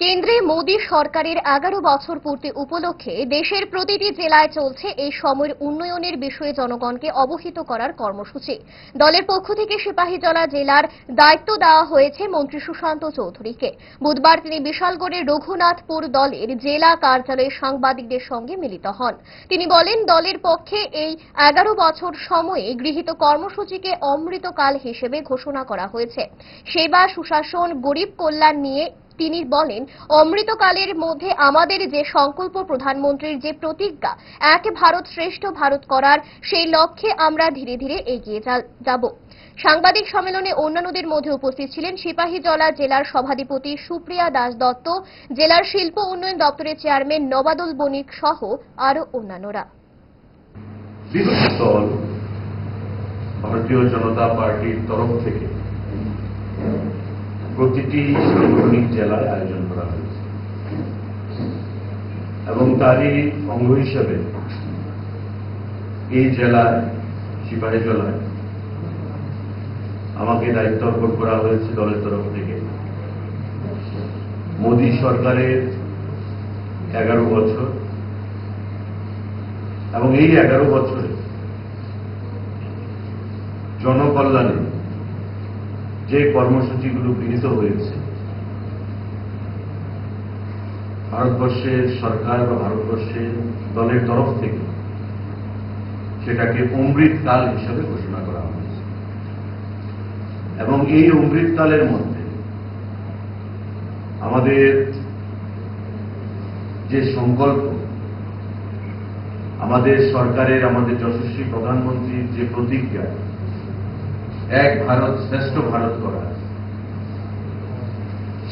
কেন্দ্রে মোদী সরকারের 11 বছর পূর্তি উপলক্ষে দেশের প্রতিটি জেলায় চলছে এই সময়ের উন্নয়নের বিষয়ে জনগণকে অবহিত করার কর্মসূচি। দলের পক্ষ থেকে সিপাহীজলা জেলার দায়িত্ব দেওয়া হয়েছে মন্ত্রী সুশান্ত চৌধুরীকে। বুধবার তিনি বিশালগড়ের রঘুনাথপুর দলের জেলা কার্যালয়ে সাংবাদিকদের সঙ্গে মিলিত হন। তিনি বলেন, দলের পক্ষে এই 11 বছর সময়ে গৃহীত কর্মসূচিকে অমৃতকাল হিসেবে ঘোষণা করা হয়েছে। সেবা, সুশাসন, গরিব কল্যাণ নিয়ে তিনি বলেন, অমৃতকালের মধ্যে আমাদের যে সংকল্প, প্রধানমন্ত্রীর যে প্রতিজ্ঞা, এক ভারত শ্রেষ্ঠ ভারত করার, সেই লক্ষ্যে আমরা ধীরে ধীরে এগিয়ে যাব। সাংবাদিক সম্মেলনে অন্যান্যদের মধ্যে উপস্থিত ছিলেন সিপাহীজলা জেলার সভাধিপতি সুপ্রিয়া দাস দত্ত, জেলার শিল্প উন্নয়ন দপ্তরের চেয়ারম্যান নবাদুল বণিক সহ আরো অন্যান্যরা। ভারতীয় জনতা পার্টির তরফ থেকে প্রতিটি সাংগঠনিক জেলায় আয়োজন করা হয়েছে এবং তারই অঙ্গ হিসেবে এই জেলায় সিপাহীজলায় আমাকে দায়িত্ব অর্পণ করা হয়েছে দলের তরফ থেকে। মোদী সরকারের 11 বছর এবং এই 11 বছরে জনকল্যাণে যে কর্মসূচিগুলো গৃহীত হয়েছে, ভারতবর্ষের সরকার বা ভারতবর্ষের দলের তরফ থেকে সেটাকে অমৃতকাল হিসেবে ঘোষণা করা হয়েছে এবং এই অমৃতকালের মধ্যে আমাদের যে সংকল্প, আমাদের সরকারের, আমাদের যশস্বী প্রধানমন্ত্রীর যে প্রতিজ্ঞা, এক ভারত শ্রেষ্ঠ ভারত করা,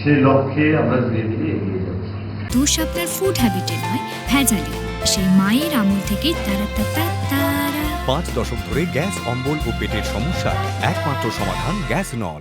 সেই লক্ষ্যে আমরা ধীরে ধীরে এগিয়ে যাচ্ছি। দোষ আপনার ফুড হ্যাবিটে নয়, ভেজালে। সেই মায়ের আমল থেকেই 5 দশক ধরে গ্যাস, অম্বল ও পেটের সমস্যা একমাত্র সমাধান গ্যাস নল।